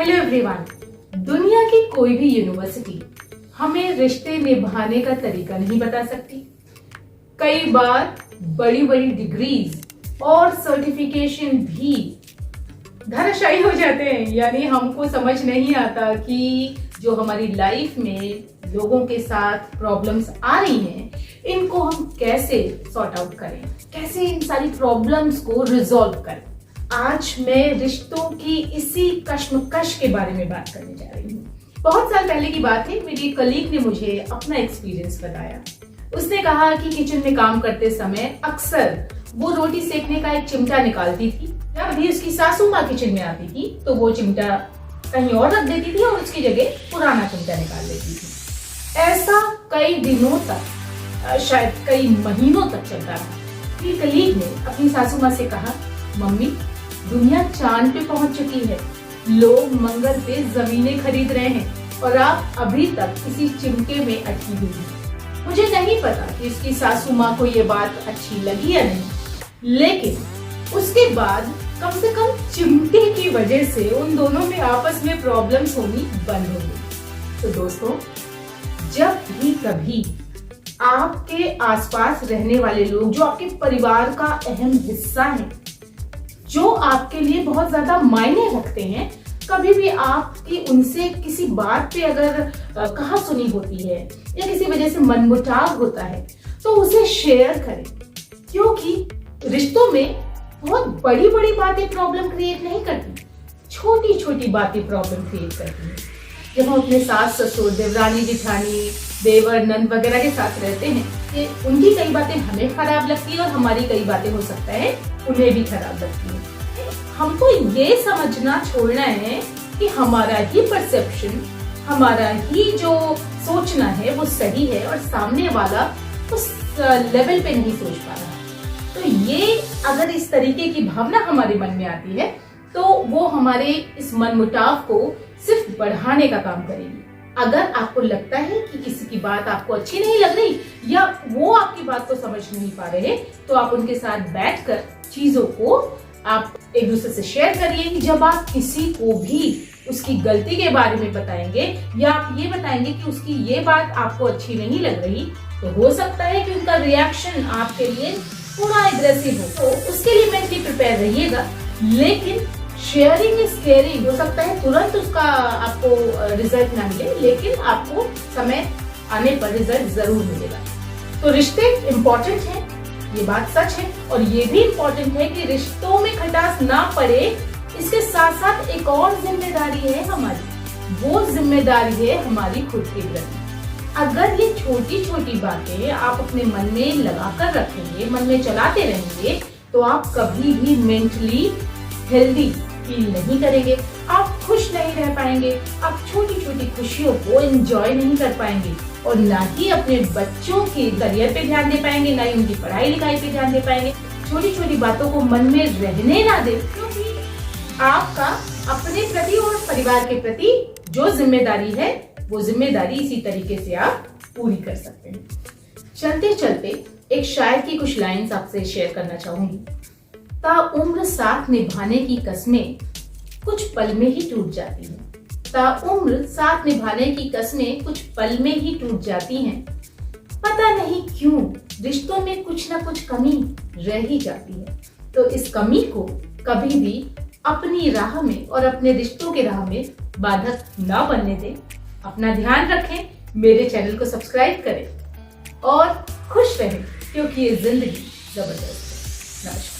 Hello everyone. दुनिया की कोई भी यूनिवर्सिटी हमें रिश्ते निभाने का तरीका नहीं बता सकती। कई बार बड़ी बड़ी डिग्रीज और सर्टिफिकेशन भी धराशायी हो जाते हैं, यानी हमको समझ नहीं आता कि जो हमारी लाइफ में लोगों के साथ प्रॉब्लम्स आ रही हैं, इनको हम कैसे सॉर्ट आउट करें, कैसे इन सारी प्रॉब्लम्स को रिजॉल्व करें। आज मैं रिश्तों की इसी कश्मकश के बारे में बात करने जा रही हूँ। बहुत साल पहले की बात है, मेरी कलीग ने मुझे अपना एक्सपीरियंस बताया। उसने कहा कि किचन में काम करते समय अक्सर वो रोटी सेकने का एक चिमटा निकालती थी। जब भी उसकी सासू माँ किचन में आती थी तो वो चिमटा कहीं और रख देती थी और उसकी जगह पुराना चिमटा निकाल देती थी। ऐसा कई दिनों तक, शायद कई महीनों तक चलता रहा। मेरी कलीग ने अपनी सासू माँ से कहा, मम्मी, दुनिया चांद पे पहुंच चुकी है, लोग मंगल पे जमीनें खरीद रहे हैं और आप अभी तक किसी चिमटे में अटकी हुई हैं। मुझे नहीं पता कि उसकी सासू माँ को ये बात अच्छी लगी या नहीं, लेकिन उसके बाद कम से कम चिमटे की वजह से उन दोनों में आपस में प्रॉब्लम्स होनी बंद हो गई। तो दोस्तों, जब भी कभी आपके आसपास रहने वाले लोग जो आपके परिवार का अहम हिस्सा है, जो आपके लिए बहुत ज्यादा मायने रखते हैं, कभी भी आपकी उनसे किसी बात पे अगर कहा सुनी होती है या किसी वजह से मनमुटाव होता है, तो उसे शेयर करें, क्योंकि रिश्तों में बहुत बड़ी बड़ी बातें प्रॉब्लम क्रिएट नहीं करती, छोटी छोटी बातें प्रॉब्लम क्रिएट करती हैं। जब हम अपने सास ससुर, देवरानी जेठानी, देवर नंद वगैरह के साथ रहते हैं, कि उनकी कई बातें हमें खराब लगती है और हमारी कई बातें हो सकता है उन्हें भी खराब लगती है। हमको ये समझना छोड़ना है कि हमारा ही परसेप्शन, हमारा ही जो सोचना है वो सही है और सामने वाला उस लेवल पे नहीं सोच पा रहा। तो ये अगर इस तरीके की भावना हमारे मन में आती है तो वो हमारे इस मनमुटाव को सिर्फ बढ़ाने का काम करेगी। अगर आपको लगता है कि किसी की बात आपको अच्छी नहीं लग रही या वो आपकी बात को समझ नहीं पा रहे, तो आप उनके साथ बैठकर चीजों को आप एक दूसरे से शेयर करिए। जब आप किसी को भी उसकी गलती के बारे में बताएंगे या आप ये बताएंगे कि उसकी ये बात आपको अच्छी नहीं लग रही, तो हो सकता है कि उनका रिएक्शन आपके लिए थोड़ा एग्रेसिव हो, तो उसके लिए मेंटली प्रिपेयर रहिएगा। लेकिन शेयरिंग इज केयरिंग। हो सकता है तुरंत उसका आपको रिजल्ट ना मिले, लेकिन आपको समय आने पर रिजल्ट जरूर मिलेगा। तो रिश्ते इम्पोर्टेंट हैं, ये बात सच है, और ये भी इम्पोर्टेंट है कि रिश्तों में खटास ना पड़े। इसके साथ साथ एक और जिम्मेदारी है हमारी, वो जिम्मेदारी है हमारी खुद के प्रति। अगर ये छोटी छोटी बातें आप अपने मन में लगाकर रखेंगे, मन में चलाते रहेंगे, तो आप कभी भी मेंटली हेल्दी फील नहीं करेंगे, आप खुश नहीं रह पाएंगे, आप छोटी छोटी खुशियों को एंजॉय नहीं कर पाएंगे और ना ही अपने बच्चों के करियर पे ध्यान दे पाएंगे, ना ही उनकी पढ़ाई लिखाई पे ध्यान दे पाएंगे। छोटी छोटी बातों को मन में रहने ना दें, क्योंकि आपका अपने प्रति और परिवार के प्रति जो जिम्मेदारी है, वो जिम्मेदारी इसी तरीके से आप पूरी कर सकते हैं। चलते चलते एक शायर की कुछ लाइन्स आपसे शेयर करना चाहूंगी। ताउम्र साथ निभाने की कस्में कुछ पल में ही टूट जाती हैं। ताउम्र साथ निभाने की कस्में कुछ पल में ही टूट जाती हैं। पता नहीं क्यों रिश्तों में कुछ ना कुछ कमी रह ही जाती है। तो इस कमी को कभी भी अपनी राह में और अपने रिश्तों के राह में बाधक ना बनने दें। अपना ध्यान रखें, मेरे चैनल को सब्सक्राइब करें और खुश रहें, क्योंकि ये जिंदगी जबरदस्त है। नमस्कार।